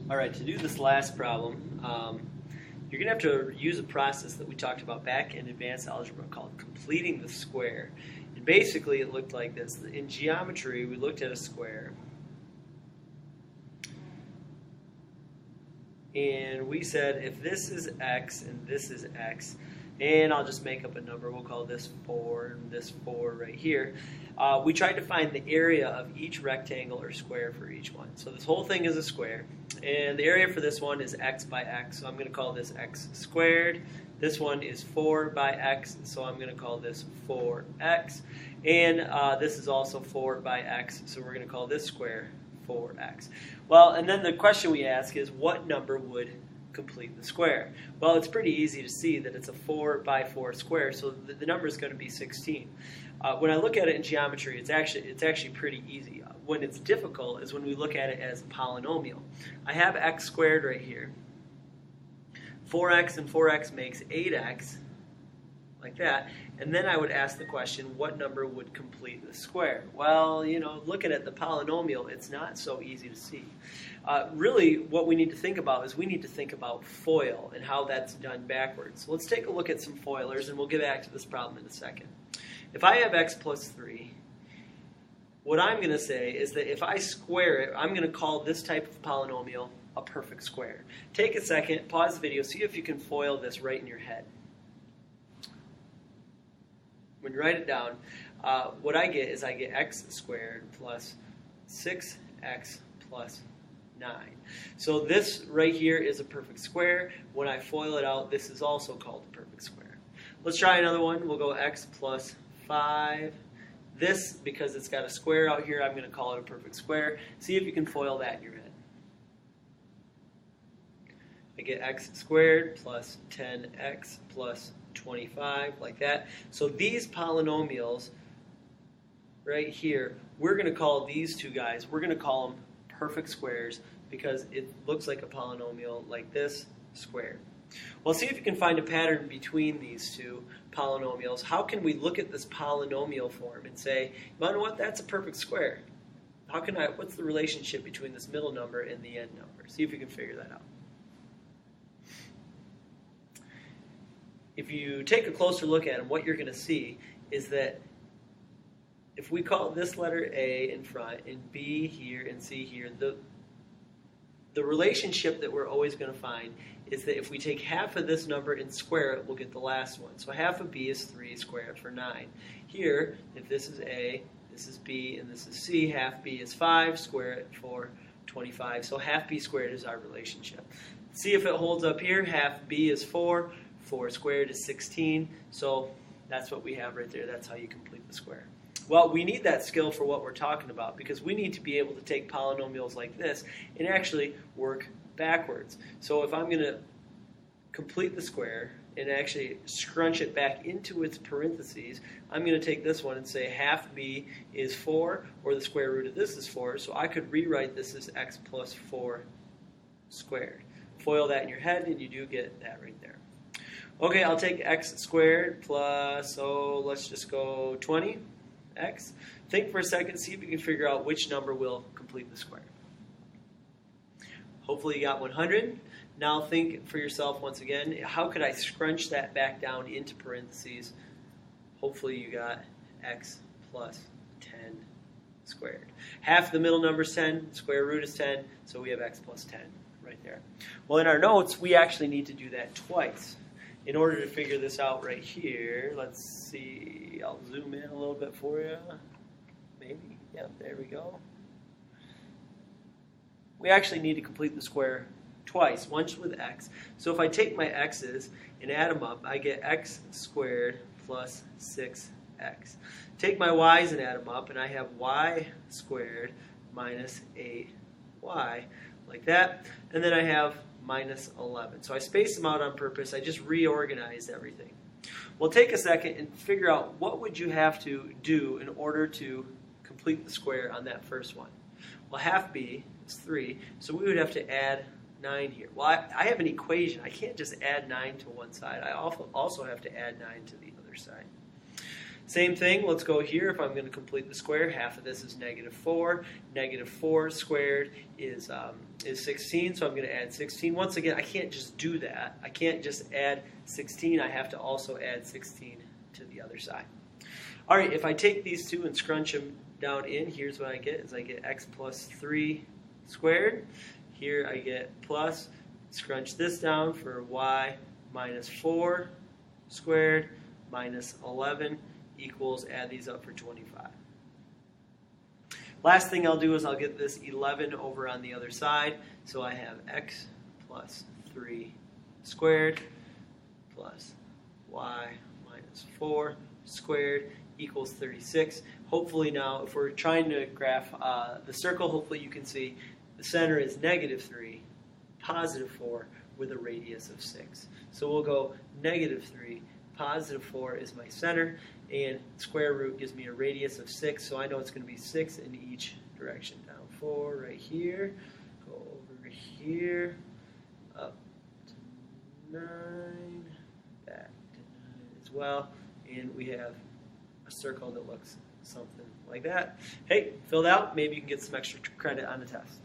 All right, to do this last problem, you're going to have to use a process that we talked about back in advanced algebra called completing the square. And basically it looked like this. In geometry, we looked at a square. And we said if this is x and this is x, and I'll just make up a number, we'll call this 4 and this 4 right here. We tried to find the area of each rectangle or square for each one. So this whole thing is a square, and the area for this one is x by x, so I'm going to call this x squared. This one is 4 by x, so I'm going to call this 4x. And this is also 4 by x, so we're going to call this square 4x. Well, and then the question we ask is what number would complete the square? Well, it's pretty easy to see that it's a 4 by 4 square, so the number is going to be 16. When I look at it in geometry, it's actually pretty easy. When it's difficult is when we look at it as a polynomial. I have x squared right here. 4x and 4x makes 8x, like that. And then I would ask the question, what number would complete the square? Well, looking at the polynomial, it's not so easy to see. Really, what we need to think about is we need to think about FOIL and how that's done backwards. So let's take a look at some FOILers, and we'll get back to this problem in a second. If I have x plus 3, what I'm going to say is that if I square it, I'm going to call this type of polynomial a perfect square. Take a second, pause the video, see if you can FOIL this right in your head. When you write it down, what I get is I get x squared plus 6x plus 9. So this right here is a perfect square. When I FOIL it out, this is also called a perfect square. Let's try another one. We'll go x plus 5. This, because it's got a square out here, I'm going to call it a perfect square. See if you can FOIL that in your head. I get x squared plus 10x plus 25, like that. So these polynomials right here, we're going to call these two guys, we're going to call them perfect squares because it looks like a polynomial like this, squared. Well, see if you can find a pattern between these two polynomials. How can we look at this polynomial form and say, you know what, that's a perfect square. What's the relationship between this middle number and the end number? See if you can figure that out. If you take a closer look at them, what you're going to see is that if we call this letter A in front and B here and C here, the relationship that we're always going to find is that if we take half of this number and square it, we'll get the last one. So half of B is 3, square it for 9. Here, if this is A, this is B, and this is C, half B is 5, square it for 25. So half B squared is our relationship. See if it holds up here. Half B is 4. 4 squared is 16, so that's what we have right there. That's how you complete the square. Well, we need that skill for what we're talking about because we need to be able to take polynomials like this and actually work backwards. So if I'm going to complete the square and actually scrunch it back into its parentheses, I'm going to take this one and say half b is 4, or the square root of this is 4, so I could rewrite this as x plus 4 squared. FOIL that in your head and you do get that right there. Okay, I'll take x squared plus, so let's just go 20x. Think for a second, see if you can figure out which number will complete the square. Hopefully you got 100. Now think for yourself once again, how could I scrunch that back down into parentheses? Hopefully you got x plus 10 squared. Half the middle number is 10, square root is 10, so we have x plus 10 right there. Well, in our notes, we actually need to do that twice. In order to figure this out right here, let's see, I'll zoom in a little bit for you. Maybe, yeah, there we go. We actually need to complete the square twice, once with x. So if I take my x's and add them up, I get x squared plus 6x. Take my y's and add them up, and I have y squared minus 8y, like that. And then I have minus 11. So I spaced them out on purpose. I just reorganized everything. Well, take a second and figure out what would you have to do in order to complete the square on that first one. Well, half b is 3, so we would have to add 9 here. Well, I have an equation. I can't just add 9 to one side. I also have to add 9 to the other side. Same thing, let's go here. If I'm going to complete the square, half of this is -4. -4 squared is 16, so I'm going to add 16. Once again, I can't just do that. I can't just add 16. I have to also add 16 to the other side. All right, if I take these two and scrunch them down in, here's what I get, is I get x plus 3 squared. Here I get plus, scrunch this down for y minus 4 squared minus 11 equals, add these up for 25. Last thing I'll do is I'll get this 11 over on the other side. So I have x plus 3 squared plus y minus 4 squared equals 36. Hopefully now, if we're trying to graph the circle, hopefully you can see the center is -3, +4, with a radius of 6. So we'll go -3, +4 is my center, and square root gives me a radius of 6, so I know it's going to be 6 in each direction. Down 4 right here, go over here, up to 9, back to 9 as well, and we have a circle that looks something like that. Hey, filled out, maybe you can get some extra credit on the test.